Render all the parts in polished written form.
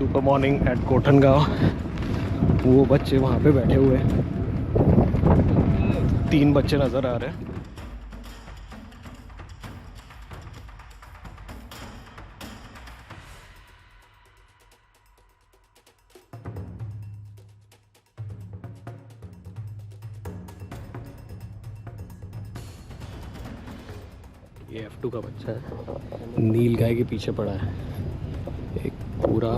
Super morning at Kothangaon. वो बच्चे वहाँ पे बैठे हुए हैं, 3 बच्चे नज़र आ रहे हैं। ये F2 का बच्चा है, नील गाय के पीछे पड़ा है। एक पूरा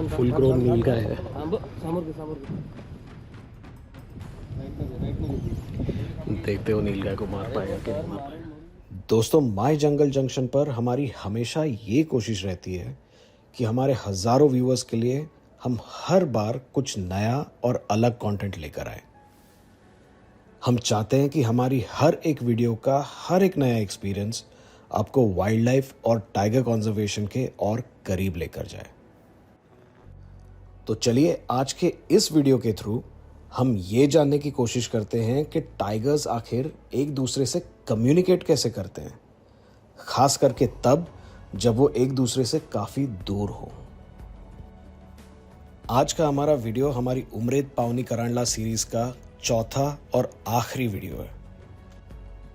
फुल ग्रोन नील गाय है। देखते हो नील गाय को मार पाएगा कि नहीं मार पाएगा। दोस्तों, माय जंगल जंक्शन पर हमारी हमेशा ये कोशिश रहती है कि हमारे हज़ारों व्यूअर्स के लिए हम हर बार कुछ नया और अलग कंटेंट लेकर आए। हम चाहते हैं कि हमारी हर एक वीडियो का हर एक नया एक्सपीरियंस आपको वाइल्ड लाइफ और टाइगर कंजर्वेशन के और करीब लेकर जाए। तो चलिए आज के इस वीडियो के थ्रू हम ये जानने की कोशिश करते हैं कि टाइगर्स आखिर एक दूसरे से कम्युनिकेट कैसे करते हैं, खास करके तब जब वो एक दूसरे से काफ़ी दूर हो। आज का हमारा वीडियो हमारी उम्रेद पावनी करांडला सीरीज का चौथा और आखिरी वीडियो है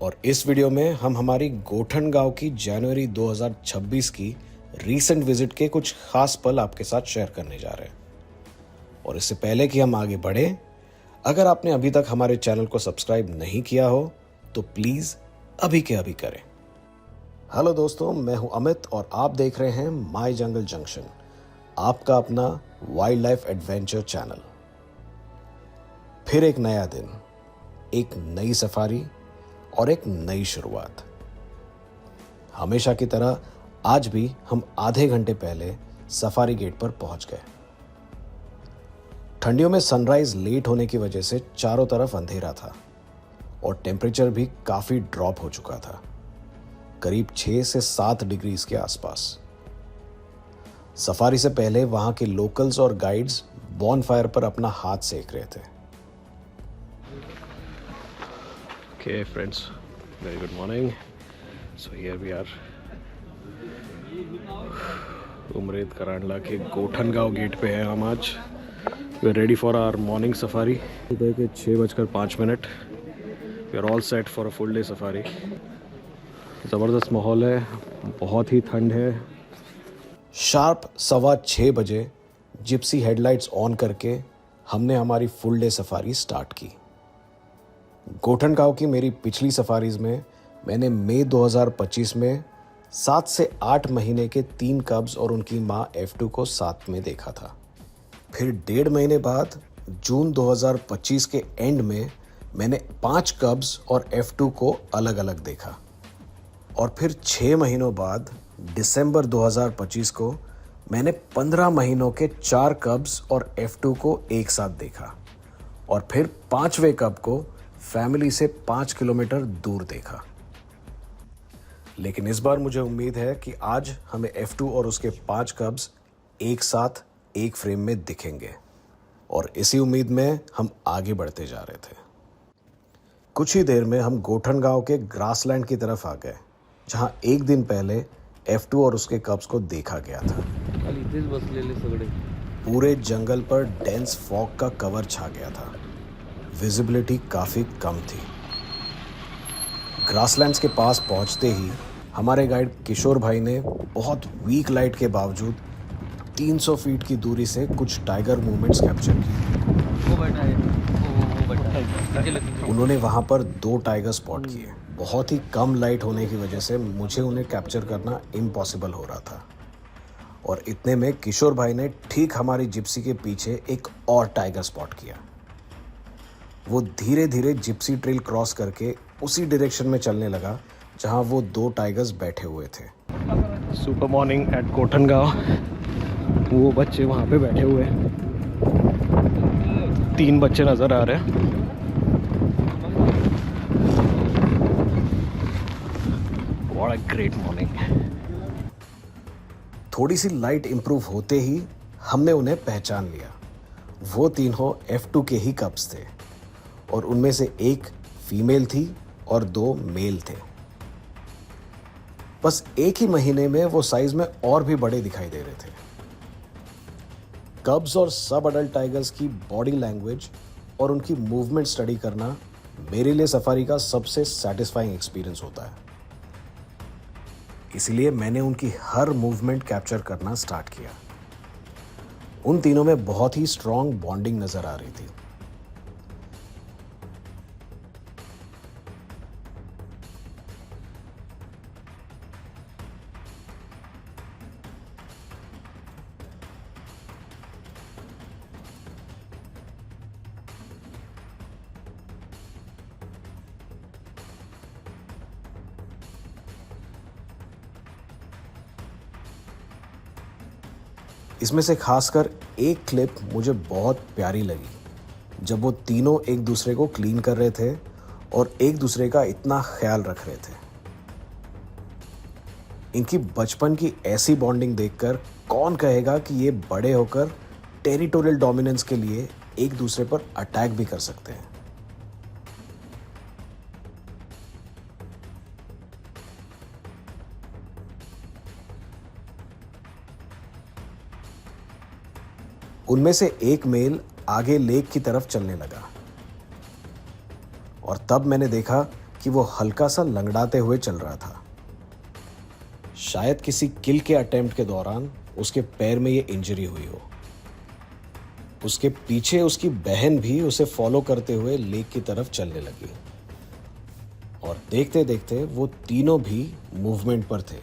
और इस वीडियो में हम हमारी गोठनगांव की जनवरी 2026 की रीसेंट विजिट के कुछ खास पल आपके साथ शेयर करने जा रहे हैं। और इससे पहले कि हम आगे बढ़े, अगर आपने अभी तक हमारे चैनल को सब्सक्राइब नहीं किया हो तो प्लीज अभी के अभी करें। हेलो दोस्तों, मैं हूं अमित और आप देख रहे हैं माय जंगल जंक्शन, आपका अपना वाइल्ड लाइफ एडवेंचर चैनल। फिर एक नया दिन, एक नई सफारी और एक नई शुरुआत। हमेशा की तरह आज भी हम आधे घंटे पहले सफारी गेट पर पहुंच गए। ठंडियों में सनराइज लेट होने की वजह से चारों तरफ अंधेरा था और टेम्परेचर भी काफी ड्रॉप हो चुका था, करीब 6 से 7 डिग्रीज के आसपास। सफारी से पहले वहां के लोकल्स और गाइड्स बॉनफायर पर अपना हाथ सेक रहे थे। Okay friends, very good morning. So here we are, Umred Karhandla के गोठनगांव गेट पे हैं हम आज। We are ready for our morning safari. सुबह के 6:05। We are all set for a full day safari. ज़बरदस्त माहौल है, बहुत ही ठंड है। शार्प 6:15 बजे जिप्सी हेडलाइट्स ऑन करके हमने हमारी फुल डे सफारी स्टार्ट की। गोठनगांव की मेरी पिछली सफारीज में मैंने मई 2025 में 7 से 8 महीने के 3 कब्स और उनकी मां F2 को साथ में देखा था। फिर 1.5 महीने बाद जून 2025 के एंड में मैंने 5 कब्स और F2 को अलग अलग देखा और फिर 6 महीनों बाद दिसंबर 2025 को मैंने 15 महीनों के 4 कब्स और F2 को एक साथ देखा और फिर 5वें कब को फैमिली से 5 किलोमीटर दूर देखा। लेकिन इस बार मुझे उम्मीद है कि आज हमें F2 और उसके 5 कब्स एक साथ एक फ्रेम में दिखेंगे और इसी उम्मीद में हम आगे बढ़ते जा रहे थे। कुछ ही देर में हम गोठनगांव के ग्रासलैंड की तरफ आ गए, जहां एक दिन पहले F2 और उसके कब्स को देखा गया था। पूरे जंगल पर डेंस फॉग का कवर छा गया था, विजिबिलिटी काफी कम थी। ग्रासलैंड्स के पास पहुंचते ही हमारे गाइड किशोर भाई ने बहुत वीक लाइट के बावजूद 300 फीट की दूरी से कुछ टाइगर मूवमेंट्स कैप्चर किए। उन्होंने वहां पर 2 टाइगर स्पॉट किए। बहुत ही कम लाइट होने की वजह से मुझे उन्हें कैप्चर करना इम्पॉसिबल हो रहा था और इतने में किशोर भाई ने ठीक हमारी जिप्सी के पीछे एक और टाइगर स्पॉट किया। वो धीरे धीरे जिप्सी ट्रेल क्रॉस करके उसी डायरेक्शन में चलने लगा जहां वो 2 टाइगर्स बैठे हुए थे। Super morning at Kothangaon. वो बच्चे वहाँ पे बैठे हुए हैं, 3 बच्चे नज़र आ रहे हैं। What a great morning. थोड़ी सी लाइट इंप्रूव होते ही हमने उन्हें पहचान लिया। वो तीनों F2 के ही कब्स थे और उनमें से एक फीमेल थी और 2 मेल थे। बस एक ही महीने में वो साइज में और भी बड़े दिखाई दे रहे थे। कब्स और सब अडल्ट टाइगर्स की बॉडी लैंग्वेज और उनकी मूवमेंट स्टडी करना मेरे लिए सफारी का सबसे सेटिस्फाइंग एक्सपीरियंस होता है। इसलिए मैंने उनकी हर मूवमेंट कैप्चर करना स्टार्ट किया। उन तीनों में बहुत ही स्ट्रॉन्ग बॉन्डिंग नजर आ रही थी। इसमें से खासकर एक क्लिप मुझे बहुत प्यारी लगी, जब वो तीनों एक दूसरे को क्लीन कर रहे थे और एक दूसरे का इतना ख्याल रख रहे थे। इनकी बचपन की ऐसी बॉन्डिंग देखकर कौन कहेगा कि ये बड़े होकर टेरिटोरियल डोमिनेंस के लिए एक दूसरे पर अटैक भी कर सकते हैं। उनमें से एक मेल आगे लेक की तरफ चलने लगा और तब मैंने देखा कि वो हल्का सा लंगड़ाते हुए चल रहा था। शायद किसी किल के अटेम्प्ट के दौरान उसके पैर में ये इंजरी हुई हो। उसके पीछे उसकी बहन भी उसे फॉलो करते हुए लेक की तरफ चलने लगी और देखते देखते वो तीनों भी मूवमेंट पर थे।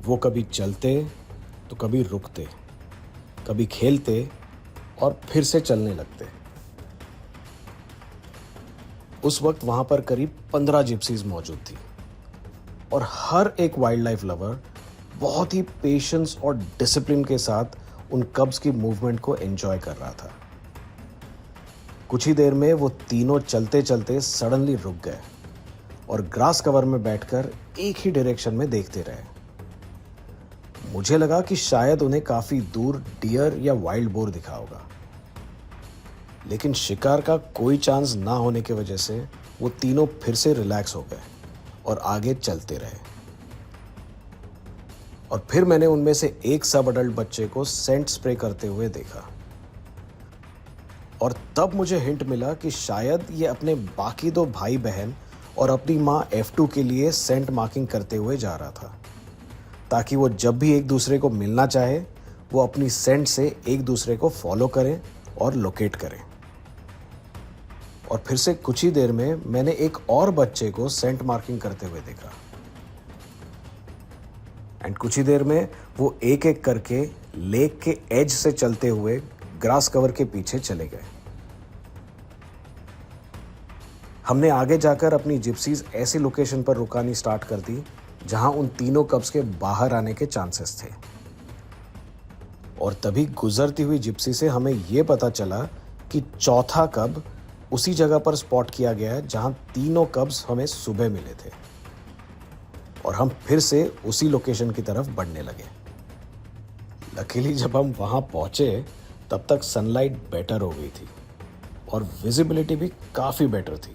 वो कभी चलते तो कभी रुकते, कभी खेलते और फिर से चलने लगते। उस वक्त वहां पर करीब 15 जिप्सीज मौजूद थी और हर एक वाइल्ड लाइफ लवर बहुत ही पेशेंस और डिसिप्लिन के साथ उन कब्स की मूवमेंट को एंजॉय कर रहा था। कुछ ही देर में वो तीनों चलते चलते सडनली रुक गए और ग्रास कवर में बैठकर एक ही डायरेक्शन में देखते रहे। मुझे लगा कि शायद उन्हें काफी दूर डियर या वाइल्ड बोर दिखा होगा, लेकिन शिकार का कोई चांस ना होने की वजह से वो तीनों फिर से रिलैक्स हो गए और आगे चलते रहे। और फिर मैंने उनमें से एक सब अडल्ट बच्चे को सेंट स्प्रे करते हुए देखा और तब मुझे हिंट मिला कि शायद ये अपने बाकी दो भाई बहन और अपनी माँ F2 के लिए सेंट मार्किंग करते हुए जा रहा था, ताकि वो जब भी एक दूसरे को मिलना चाहे वो अपनी सेंट से एक दूसरे को फॉलो करें और लोकेट करें। और फिर से कुछ ही देर में मैंने एक और बच्चे को सेंट मार्किंग करते हुए देखा एंड कुछ ही देर में वो एक एक करके लेक के एज से चलते हुए ग्रास कवर के पीछे चले गए। हमने आगे जाकर अपनी जिप्सीज ऐसी लोकेशन पर रुकानी स्टार्ट कर दी जहां उन तीनों कब्स के बाहर आने के चांसेस थे। और तभी गुजरती हुई जिप्सी से हमें यह पता चला कि चौथा कब उसी जगह पर स्पॉट किया गया है जहां तीनों कब्स हमें सुबह मिले थे और हम फिर से उसी लोकेशन की तरफ बढ़ने लगे। लकीली जब हम वहां पहुंचे तब तक सनलाइट बेटर हो गई थी और विजिबिलिटी भी काफ़ी बेटर थी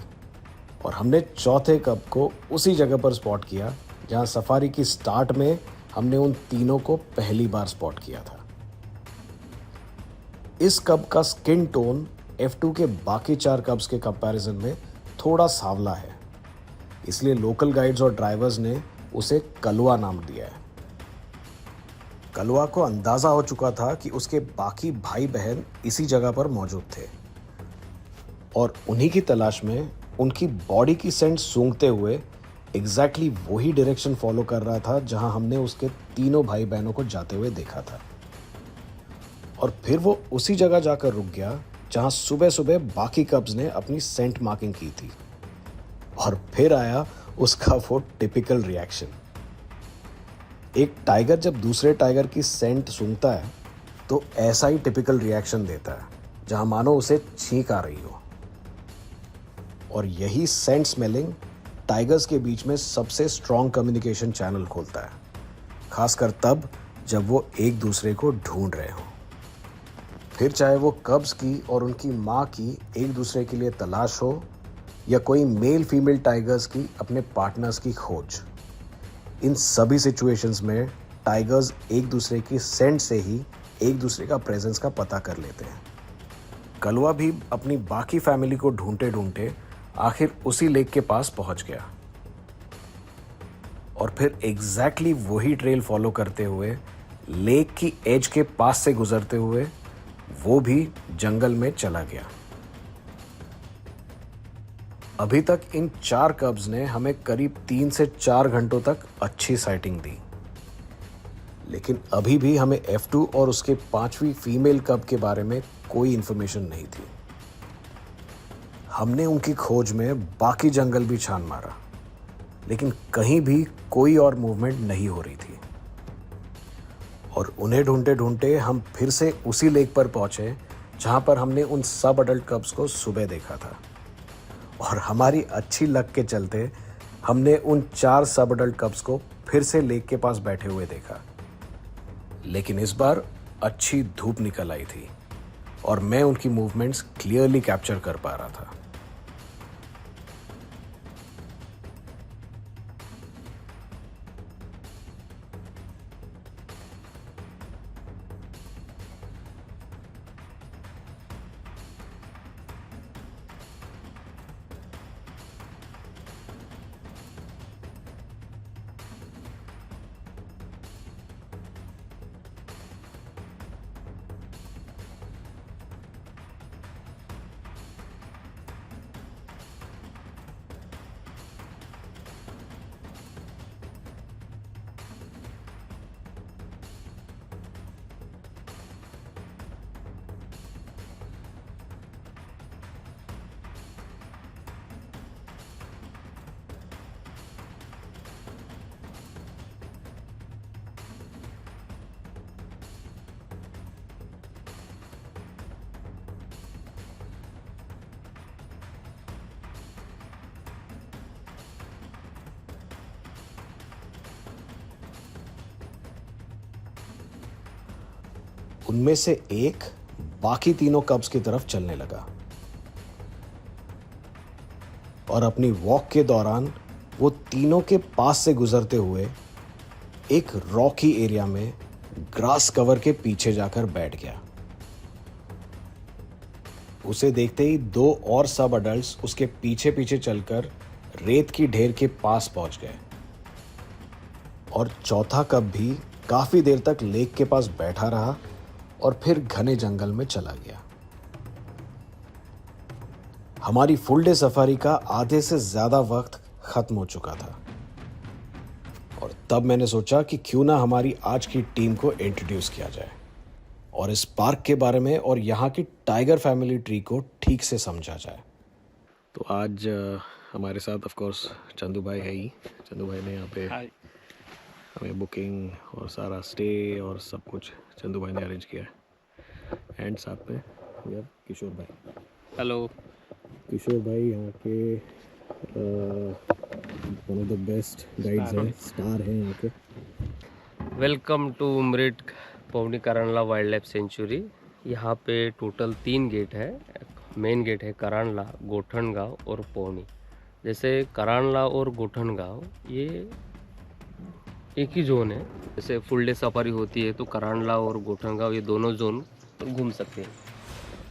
और हमने चौथे कब को उसी जगह पर स्पॉट किया जहां सफारी की स्टार्ट में हमने उन तीनों को पहली बार स्पॉट किया था। इस कब का स्किन टोन F2 के बाकी 4 कब्स के कंपैरिजन में थोड़ा सांवला है, इसलिए लोकल गाइड्स और ड्राइवर्स ने उसे कलवा नाम दिया है। कलवा को अंदाजा हो चुका था कि उसके बाकी भाई बहन इसी जगह पर मौजूद थे और उन्हीं की तलाश में उनकी बॉडी की सेंट सूंघते हुए एग्जैक्टली वही डायरेक्शन फॉलो कर रहा था जहां हमने उसके तीनों भाई बहनों को जाते हुए देखा था। और फिर वो उसी जगह जाकर रुक गया जहां सुबह सुबह बाकी कब्स ने अपनी सेंट मार्किंग की थी। और फिर आया उसका वो टिपिकल रिएक्शन। एक टाइगर जब दूसरे टाइगर की सेंट सूंघता है तो ऐसा ही टिपिकल रिएक्शन देता है, जहां मानो उसे छींक आ रही हो। और यही सेंट स्मेलिंग टाइगर्स के बीच में सबसे स्ट्रॉन्ग कम्युनिकेशन चैनल खोलता है, खासकर तब जब वो एक दूसरे को ढूंढ रहे हो। फिर चाहे वो कब्स की और उनकी माँ की एक दूसरे के लिए तलाश हो या कोई मेल फीमेल टाइगर्स की अपने पार्टनर्स की खोज, इन सभी सिचुएशंस में टाइगर्स एक दूसरे की सेंट से ही एक दूसरे का प्रेजेंस का पता कर लेते हैं। कलवा भी अपनी बाकी फैमिली को ढूंढते ढूंढते आखिर उसी लेक के पास पहुंच गया और फिर एग्जैक्टली वही ट्रेल फॉलो करते हुए लेक की एज के पास से गुजरते हुए वो भी जंगल में चला गया। अभी तक इन 4 कब्स ने हमें करीब 3 से 4 घंटों तक अच्छी साइटिंग दी, लेकिन अभी भी हमें F2 और उसके 5वीं फीमेल कब के बारे में कोई इंफॉर्मेशन नहीं थी। हमने उनकी खोज में बाकी जंगल भी छान मारा, लेकिन कहीं भी कोई और मूवमेंट नहीं हो रही थी। और उन्हें ढूंढते ढूंढते हम फिर से उसी लेक पर पहुंचे जहां पर हमने उन सब अडल्ट कब्स को सुबह देखा था। और हमारी अच्छी लक के चलते हमने उन 4 सब अडल्ट कब्स को फिर से लेक के पास बैठे हुए देखा, लेकिन इस बार अच्छी धूप निकल आई थी और मैं उनकी मूवमेंट्स क्लियरली कैप्चर कर पा रहा था। उनमें से एक बाकी तीनों कब्स की तरफ चलने लगा और अपनी वॉक के दौरान वो तीनों के पास से गुजरते हुए एक रॉकी एरिया में ग्रास कवर के पीछे जाकर बैठ गया। उसे देखते ही 2 और सब अडल्ट्स उसके पीछे पीछे चलकर रेत की ढेर के पास पहुंच गए और चौथा कब भी काफी देर तक लेक के पास बैठा रहा और फिर घने जंगल में चला गया। हमारी फुल डे सफारी का आधे से ज्यादा वक्त खत्म हो चुका था और तब मैंने सोचा कि क्यों ना हमारी आज की टीम को इंट्रोड्यूस किया जाए और इस पार्क के बारे में और यहाँ की टाइगर फैमिली ट्री को ठीक से समझा जाए। तो आज हमारे साथ ऑफ कोर्स चंदू भाई है ही। चंदू भाई ने यहाँ पे हमें बुकिंग और सारा स्टे और सब कुछ चंदू भाई ने अरेंज किया है। एंड साथ में यार किशोर भाई। हेलो। किशोर भाई यहाँ के one of the best guides हैं, स्टार हैं यहाँ के। Welcome to Umred Pauni Karhandla wildlife sanctuary. यहाँ पे टोटल 3 गेट है। मेन गेट है करांडला, गोठनगांव और पौनी। जैसे करांडला और गोठनगांव ये एक ही जोन है। जैसे फुल डे सफारी होती है तो करांडला और गोठनगांव ये दोनों जोन घूम सकते हैं।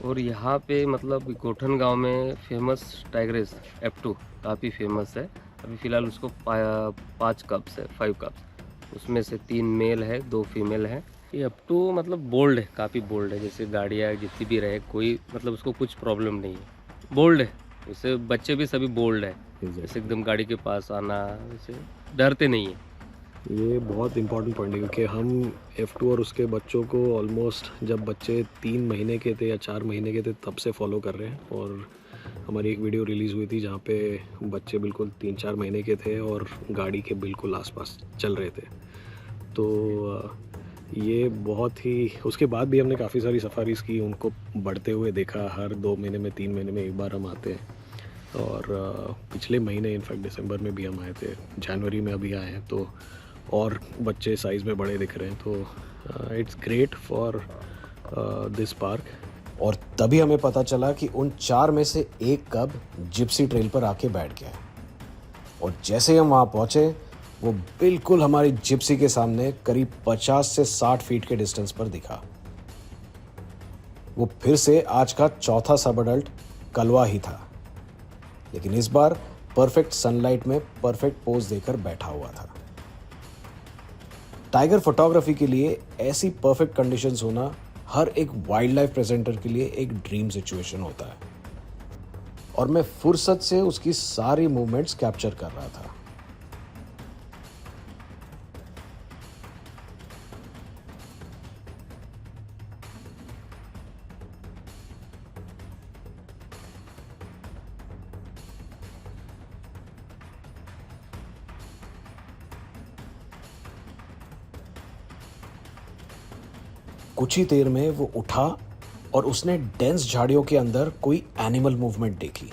और यहाँ पे मतलब गोठनगांव में फेमस टाइग्रेस F2 काफ़ी फेमस है। अभी फ़िलहाल उसको 5 कप्स है, 5 कप्स। उसमें से 3 मेल है, 2 फीमेल है। ये F2 मतलब बोल्ड है, काफ़ी बोल्ड है। जैसे गाड़ियाँ जितनी भी रहे कोई मतलब उसको कुछ प्रॉब्लम नहीं है, बोल्ड है। उससे बच्चे भी सभी बोल्ड है, जैसे एकदम गाड़ी के पास आना, वैसे डरते नहीं है। ये बहुत इंपॉर्टेंट पॉइंट है क्योंकि हम F2 और उसके बच्चों को ऑलमोस्ट जब बच्चे 3 महीने के थे या 4 महीने के थे तब से फॉलो कर रहे हैं। और हमारी एक वीडियो रिलीज़ हुई थी जहाँ पे बच्चे बिल्कुल 3-4 महीने के थे और गाड़ी के बिल्कुल आसपास चल रहे थे। तो ये बहुत ही, उसके बाद भी हमने काफ़ी सारी सफारीज़ की, उनको बढ़ते हुए देखा। हर 2 महीने में 3 महीने में एक बार हम आते हैं। और पिछले महीने इनफैक्ट दिसंबर में भी हम आए थे, जनवरी में अभी आए हैं, तो और बच्चे साइज़ में बड़े दिख रहे हैं। तो it's great for this park. और तभी हमें पता चला कि उन 4 में से एक कब जिप्सी ट्रेल पर आके बैठ गया और जैसे ही हम वहाँ पहुँचे वो बिल्कुल हमारी जिप्सी के सामने करीब 50 से 60 फीट के डिस्टेंस पर दिखा। वो फिर से आज का चौथा सब अडल्ट कलवा ही था, लेकिन इस बार परफेक्ट सनलाइट में परफेक्ट पोज देकर बैठा हुआ था। टाइगर फोटोग्राफी के लिए ऐसी परफेक्ट कंडीशंस होना हर एक वाइल्ड लाइफ प्रेजेंटर के लिए एक ड्रीम सिचुएशन होता है, और मैं फुर्सत से उसकी सारी मूवमेंट्स कैप्चर कर रहा था। कुछ ही देर में वो उठा और उसने डेंस झाड़ियों के अंदर कोई एनिमल मूवमेंट देखी,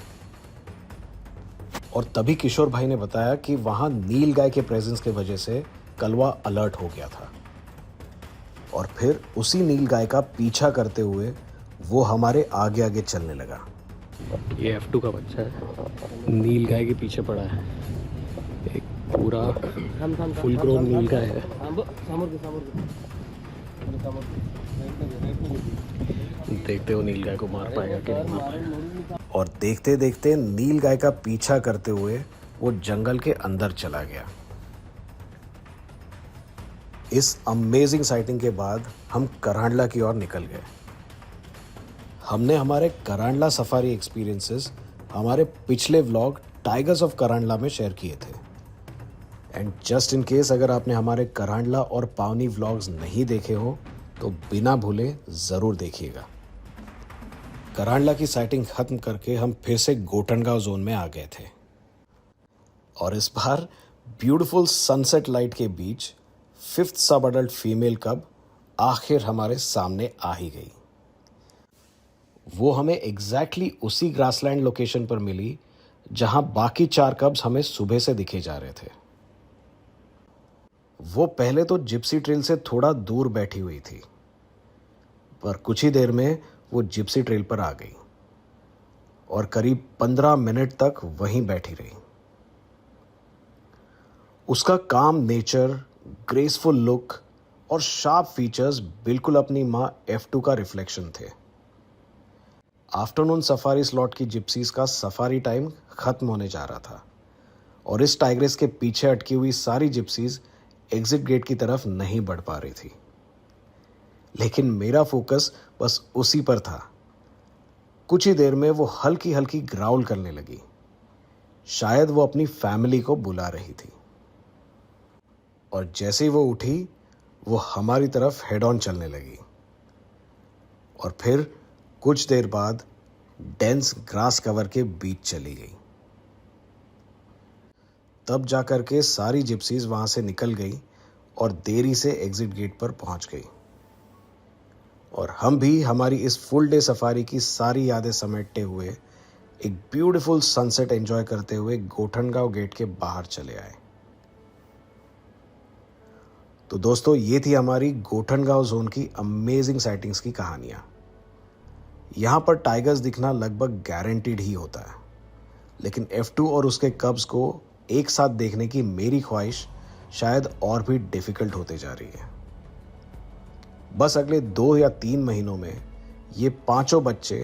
और तभी किशोर भाई ने बताया कि वहां नील गाय के प्रेजेंस के वजह से कलवा अलर्ट हो गया था, और फिर उसी नील गाय का पीछा करते हुए वो हमारे आगे आगे चलने लगा। ये F2 का बच्चा है, नील गाय के पीछे पड़ा है। एक पूरा फुल ग्रोन नील गाय है। देखते हो नील गाय को मार पाएगा कि नहीं मार पाएगा। और देखते देखते नील गाय का पीछा करते हुए वो जंगल के अंदर चला गया। इस अमेजिंग साइटिंग के बाद हम करांडला की ओर निकल गए। हमने हमारे करांडला सफारी एक्सपीरियंसेस हमारे पिछले व्लॉग टाइगर्स ऑफ करांडला में शेयर किए थे, एंड जस्ट इन केस अगर आपने हमारे करांडला और पावनी व्लॉग्स नहीं देखे हो तो बिना भूले ज़रूर देखिएगा। करांडला की साइटिंग खत्म करके हम फिर से गोठनगांव जोन में आ गए थे, और इस बार ब्यूटीफुल सनसेट लाइट के बीच 5th सब अडल्ट फीमेल कब आखिर हमारे सामने आ ही गई। वो हमें एग्जैक्टली उसी ग्रासलैंड लोकेशन पर मिली जहां बाकी 4 कब्स हमें सुबह से दिखे जा रहे थे। वो पहले तो जिप्सी ट्रेल से थोड़ा दूर बैठी हुई थी, पर कुछ ही देर में वो जिप्सी ट्रेल पर आ गई और करीब 15 मिनट तक वहीं बैठी रही। उसका काम नेचर, ग्रेसफुल लुक और शार्प फीचर्स बिल्कुल अपनी मां F2 का रिफ्लेक्शन थे। आफ्टरनून सफारी स्लॉट की जिप्सीज का सफारी टाइम खत्म होने जा रहा था, और इस टाइग्रेस के पीछे अटकी हुई सारी जिप्सीज एग्जिट गेट की तरफ नहीं बढ़ पा रही थी, लेकिन मेरा फोकस बस उसी पर था। कुछ ही देर में वो हल्की हल्की ग्राउल करने लगी, शायद वो अपनी फैमिली को बुला रही थी, और जैसे ही वो उठी वो हमारी तरफ हेड ऑन चलने लगी, और फिर कुछ देर बाद डेंस ग्रास कवर के बीच चली गई। तब जाकर के सारी जिप्सीज वहां से निकल गई और देरी से एग्जिट गेट पर पहुंच गई, और हम भी हमारी इस फुल डे सफारी की सारी यादें समेटते हुए एक ब्यूटीफुल सनसेट एंजॉय करते हुए गोठनगांव गेट के बाहर चले आए। तो दोस्तों, ये थी हमारी गोठनगांव जोन की अमेजिंग साइटिंग्स की कहानियां। यहां पर टाइगर्स दिखना लगभग गारंटीड ही होता है, लेकिन F2 और उसके कब्स को एक साथ देखने की मेरी ख्वाहिश शायद और भी डिफिकल्ट होते जा रही है। बस अगले 2 या 3 महीनों में ये 5 बच्चे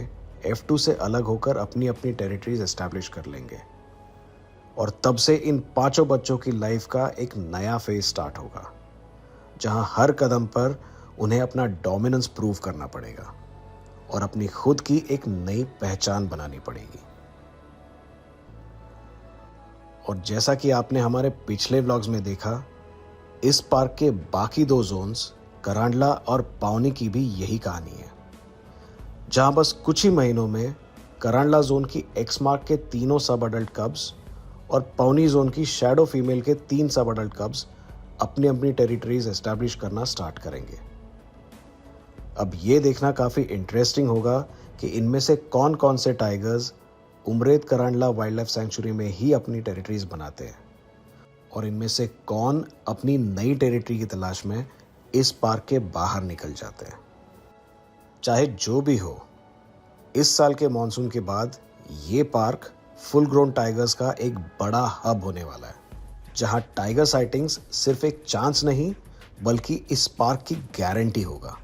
F2 से अलग होकर अपनी अपनी टेरिटरीज एस्टैब्लिश कर लेंगे, और तब से इन 5 बच्चों की लाइफ का एक नया फेज स्टार्ट होगा, जहां हर कदम पर उन्हें अपना डोमिनेंस प्रूव करना पड़ेगा और अपनी खुद की एक नई पहचान बनानी पड़ेगी। और जैसा कि आपने हमारे पिछले व्लॉग्स में देखा, इस पार्क के बाकी 2 जोन्स करांडला और पावनी की भी यही कहानी है, जहां बस कुछ ही महीनों में करांडला जोन की एक्स मार्क के 3 सब अडल्ट कब्स और पावनी जोन की शैडो फीमेल के 3 सब अडल्ट कब्स अपनी अपनी टेरिटरीज एस्टैब्लिश करना स्टार्ट करेंगे। अब ये देखना काफ़ी इंटरेस्टिंग होगा कि इनमें से कौन कौन से tigers Umred Karhandla wildlife sanctuary में ही अपनी टेरिटरीज बनाते हैं, और इनमें से कौन अपनी नई टेरिटरी की तलाश में इस पार्क के बाहर निकल जाते हैं। चाहे जो भी हो, इस साल के मॉनसून के बाद ये पार्क फुल ग्रोन टाइगर्स का एक बड़ा हब होने वाला है, जहां टाइगर साइटिंग्स सिर्फ एक चांस नहीं बल्कि इस पार्क की गारंटी होगा।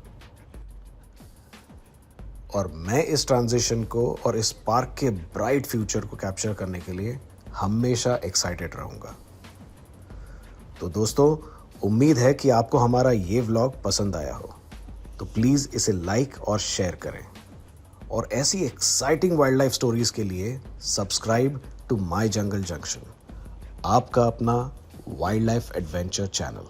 और मैं इस ट्रांजिशन को और इस पार्क के ब्राइट फ्यूचर को कैप्चर करने के लिए हमेशा एक्साइटेड रहूँगा। तो दोस्तों, उम्मीद है कि आपको हमारा ये व्लॉग पसंद आया हो, तो प्लीज़ इसे लाइक और शेयर करें और ऐसी एक्साइटिंग वाइल्ड लाइफ स्टोरीज के लिए subscribe to my Jungle Junction, आपका अपना वाइल्ड लाइफ एडवेंचर चैनल।